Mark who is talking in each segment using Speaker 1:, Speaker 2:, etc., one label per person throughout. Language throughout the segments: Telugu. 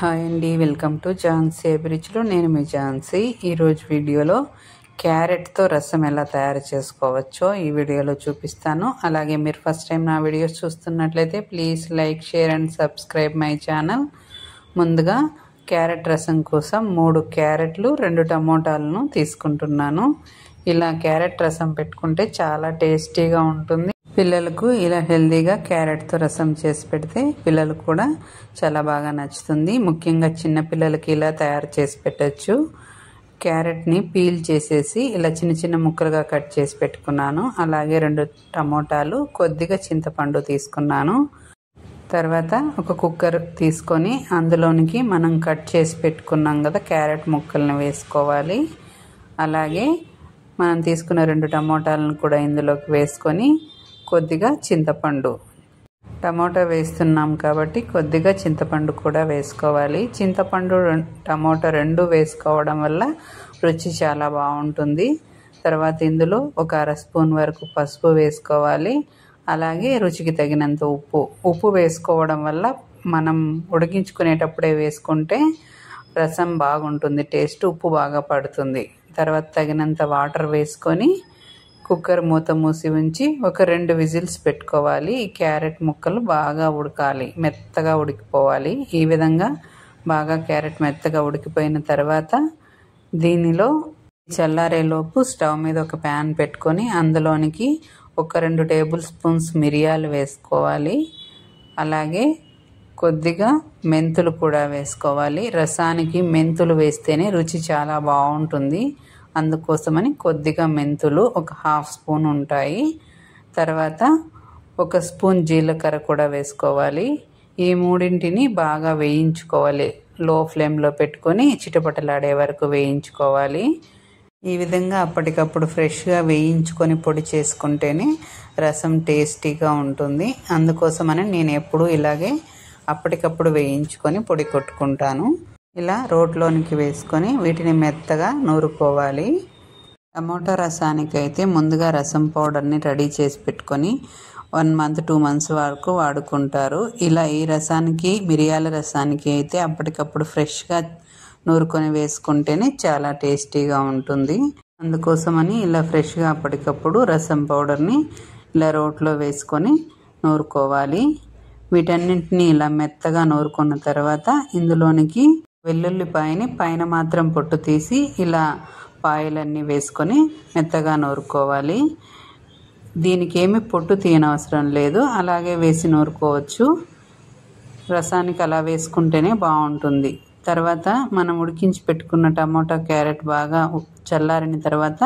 Speaker 1: హాయ్ అండి, వెల్కమ్ టు ఝాన్సీ అభిరుచిలో. నేను మీ ఝాన్సీ. ఈరోజు వీడియోలో క్యారెట్తో రసం ఎలా తయారు చేసుకోవచ్చో ఈ వీడియోలో చూపిస్తాను. అలాగే మీరు ఫస్ట్ టైం నా వీడియోస్ చూస్తున్నట్లయితే please like, share and subscribe my channel. ముందుగా క్యారెట్ రసం కోసం 3 క్యారెట్లు 2 టమోటాలను తీసుకుంటున్నాను. ఇలా క్యారెట్ రసం పెట్టుకుంటే చాలా టేస్టీగా ఉంటుంది. పిల్లలకు ఇలా హెల్దీగా క్యారెట్తో రసం చేసి పెడితే పిల్లలకు కూడా చాలా బాగా నచ్చుతుంది. ముఖ్యంగా చిన్న పిల్లలకి ఇలా తయారు చేసి పెట్టచ్చు. క్యారెట్ని పీల్ చేసేసి ఇలా చిన్న చిన్న ముక్కలుగా కట్ చేసి పెట్టుకున్నాను. అలాగే 2 టమోటాలు, కొద్దిగా చింతపండు తీసుకున్నాను. తర్వాత ఒక కుక్కర్ తీసుకొని అందులోనికి మనం కట్ చేసి పెట్టుకున్నాం కదా క్యారెట్ ముక్కల్ని వేసుకోవాలి. అలాగే మనం తీసుకున్న 2 టమోటాలను కూడా ఇందులోకి వేసుకొని కొద్దిగా చింతపండు, టమోటా వేస్తున్నాం కాబట్టి కొద్దిగా చింతపండు కూడా వేసుకోవాలి. చింతపండు, టమోటా 2 వేసుకోవడం వల్ల రుచి చాలా బాగుంటుంది. తర్వాత ఇందులో ఒక 1/2 స్పూన్ వరకు పసుపు వేసుకోవాలి. అలాగే రుచికి తగినంత ఉప్పు వేసుకోవడం వల్ల మనం ఉడికించుకునేటప్పుడే వేసుకుంటే రసం బాగుంటుంది, టేస్ట్ ఉప్పు బాగా పడుతుంది. తర్వాత తగినంత వాటర్ వేసుకొని కుక్కర్ మూత మూసి ఉంచి ఒక 2 విజిల్స్ పెట్టుకోవాలి. ఈ క్యారెట్ ముక్కలు బాగా ఉడకాలి, మెత్తగా ఉడికిపోవాలి. ఈ విధంగా బాగా క్యారెట్ మెత్తగా ఉడికిపోయిన తర్వాత దీనిలో చల్లారేలోపు స్టవ్ మీద ఒక ప్యాన్ పెట్టుకొని అందులోనికి ఒక 2 టేబుల్ స్పూన్స్ మిరియాలు వేసుకోవాలి. అలాగే కొద్దిగా మెంతులు కూడా వేసుకోవాలి. రసానికి మెంతులు వేస్తేనే రుచి చాలా బాగుంటుంది. అందుకోసమని కొద్దిగా మెంతులు ఒక 1/2 స్పూన్ ఉంటాయి. తర్వాత 1 స్పూన్ జీలకర్ర కూడా వేసుకోవాలి. ఈ మూడింటిని బాగా వేయించుకోవాలి. లో ఫ్లేమ్లో పెట్టుకొని చిటపటలాడే వరకు వేయించుకోవాలి. ఈ విధంగా అప్పటికప్పుడు ఫ్రెష్గా వేయించుకొని పొడి చేసుకుంటేనే రసం టేస్టీగా ఉంటుంది. అందుకోసమని నేను ఎప్పుడూ ఇలాగే అప్పటికప్పుడు వేయించుకొని పొడి కొట్టుకుంటాను. ఇలా రోట్లోనికి వేసుకొని వీటిని మెత్తగా నూరుకోవాలి. టమోటా రసానికి అయితే ముందుగా రసం పౌడర్ని రెడీ చేసి పెట్టుకొని 1 మంత్ 2 మంత్స్ వరకు వాడుకుంటారు. ఇలా ఈ రసానికి, మిరియాల రసానికి అయితే అప్పటికప్పుడు ఫ్రెష్గా నూరుకొని వేసుకుంటేనే చాలా టేస్టీగా ఉంటుంది. అందుకోసమని ఇలా ఫ్రెష్గా అప్పటికప్పుడు రసం పౌడర్ని ఇలా రోట్లో వేసుకొని నూరుకోవాలి. వీటన్నింటినీ ఇలా మెత్తగా నూరుకున్న తర్వాత ఇందులోనికి వెల్లుల్లిపాయని పైన మాత్రం పొట్టు తీసి ఇలా పాయలన్నీ వేసుకొని మెత్తగా నూరుకోవాలి. దీనికి ఏమి పొట్టు తీయనవసరం లేదు, అలాగే వేసి నూరుకోవచ్చు. రసానికి అలా వేసుకుంటేనే బాగుంటుంది. తర్వాత మనం ఉడికించి పెట్టుకున్న టమోటా, క్యారెట్ బాగా చల్లారిన తర్వాత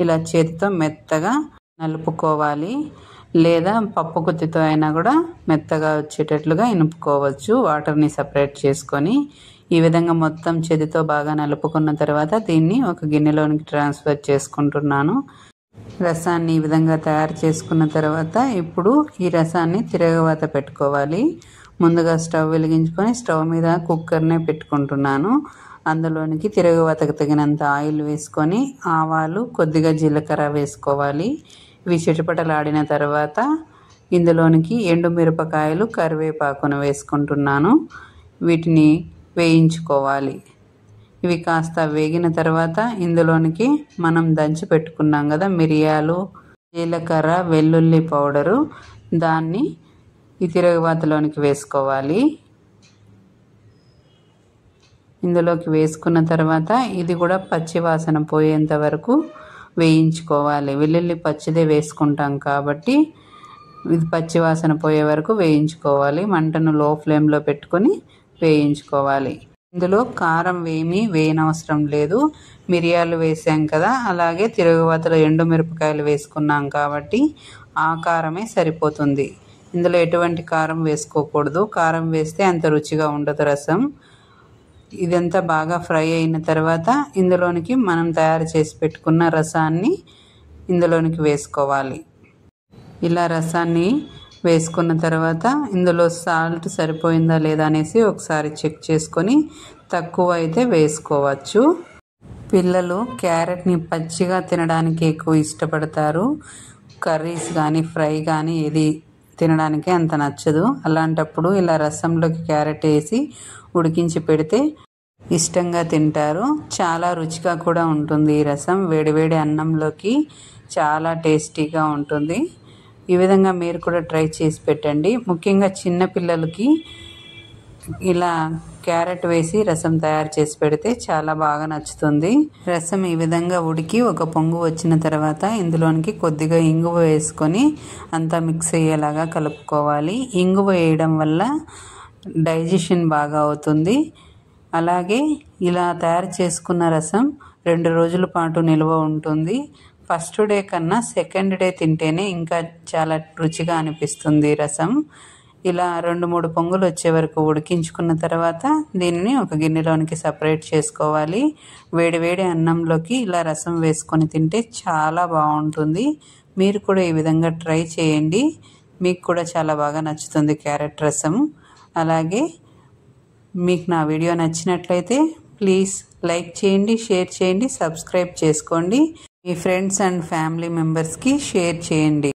Speaker 1: ఇలా చేతితో మెత్తగా నలుపుకోవాలి. లేదా పప్పు గుత్తితో అయినా కూడా మెత్తగా వచ్చేటట్లుగా ఇనుపుకోవచ్చు, వాటర్ని సపరేట్ చేసుకొని. ఈ విధంగా మొత్తం చేతితో బాగా నలుపుకున్న తర్వాత దీన్ని ఒక గిన్నెలోనికి ట్రాన్స్ఫర్ చేసుకుంటున్నాను. రసాన్ని ఈ విధంగా తయారు చేసుకున్న తర్వాత ఇప్పుడు ఈ రసాన్ని తిరగవాత పెట్టుకోవాలి. ముందుగా స్టవ్ వెలిగించుకొని స్టవ్ మీద కుక్కర్నే పెట్టుకుంటున్నాను. అందులోనికి తిరగవాతకు తగినంత ఆయిల్ వేసుకొని ఆవాలు, కొద్దిగా జీలకర్ర వేసుకోవాలి. ఇవి చిటపటలాడిన తర్వాత ఇందులోనికి ఎండుమిరపకాయలు, కరివేపాకును వేసుకుంటున్నాను. వీటిని వేయించుకోవాలి. ఇవి కాస్త వేగిన తర్వాత ఇందులోనికి మనం దంచి పెట్టుకున్నాం కదా మిరియాలు, జీలకర్ర, వెల్లుల్లి పౌడరు, దాన్ని ఈ తిరగవాతలోనికి వేసుకోవాలి. ఇందులోకి వేసుకున్న తర్వాత ఇది కూడా పచ్చి వాసన పోయేంత వరకు వేయించుకోవాలి. వెల్లుల్లి పచ్చిదే వేసుకుంటాం కాబట్టి ఇది పచ్చి వాసన పోయే వరకు వేయించుకోవాలి. మంటను లో ఫ్లేమ్లో పెట్టుకొని వేయించుకోవాలి. ఇందులో కారం ఏమీ వేయనవసరం లేదు, మిరియాలు వేసాం కదా, అలాగే తిరగవాతలో ఎండుమిరపకాయలు వేసుకున్నాం కాబట్టి ఆ కారమే సరిపోతుంది. ఇందులో ఎటువంటి కారం వేసుకోకూడదు, కారం వేస్తే అంత రుచిగా ఉండదు రసం. ఇదంతా బాగా ఫ్రై అయిన తర్వాత ఇందులోనికి మనం తయారు చేసి పెట్టుకున్న రసాన్ని ఇందులోనికి వేసుకోవాలి. ఇలా రసాన్ని వేసుకున్న తర్వాత ఇందులో సాల్ట్ సరిపోయిందా లేదా అనేసి ఒకసారి చెక్ చేసుకొని తక్కువ అయితే వేసుకోవచ్చు. పిల్లలు క్యారెట్ని పచ్చిగా తినడానికి ఎక్కువ ఇష్టపడతారు. కర్రీస్ కానీ ఫ్రై కానీ ఏది తినడానికి అంత నచ్చదు. అలాంటప్పుడు ఇలా రసంలోకి క్యారెట్ వేసి ఉడికించి పెడితే ఇష్టంగా తింటారు. చాలా రుచిగా కూడా ఉంటుంది. ఈ రసం వేడివేడి అన్నంలోకి చాలా టేస్టీగా ఉంటుంది. ఈ విధంగా మీరు కూడా ట్రై చేసి పెట్టండి. ముఖ్యంగా చిన్న పిల్లలకి ఇలా క్యారెట్ వేసి రసం తయారు చేసి పెడితే చాలా బాగా నచ్చుతుంది. రసం ఈ విధంగా ఉడికి ఒక పొంగు వచ్చిన తర్వాత ఇందులోనికి కొద్దిగా ఇంగువ వేసుకొని అంతా మిక్స్ అయ్యేలాగా కలుపుకోవాలి. ఇంగువ వేయడం వల్ల డైజెషన్ బాగా అవుతుంది. అలాగే ఇలా తయారు చేసుకున్న రసం 2 రోజుల పాటు నిల్వ ఉంటుంది. ఫస్ట్ డే కన్నా సెకండ్ డే తింటేనే ఇంకా చాలా రుచిగా అనిపిస్తుంది రసం. ఇలా 2-3 పొంగులు వచ్చే వరకు ఉడికించుకున్న తర్వాత దీనిని ఒక గిన్నెలోనికి సపరేట్ చేసుకోవాలి. వేడివేడి అన్నంలోకి ఇలా రసం వేసుకొని తింటే చాలా బాగుంటుంది. మీరు కూడా ఈ విధంగా ట్రై చేయండి. మీకు కూడా చాలా బాగా నచ్చుతుంది క్యారెట్ రసం. అలాగే మీకు నా వీడియో నచ్చినట్లయితే ప్లీజ్ లైక్ చేయండి, షేర్ చేయండి, సబ్స్క్రైబ్ చేసుకోండి. మీ ఫ్రెండ్స్ అండ్ ఫ్యామిలీ మెంబర్స్కి షేర్ చేయండి.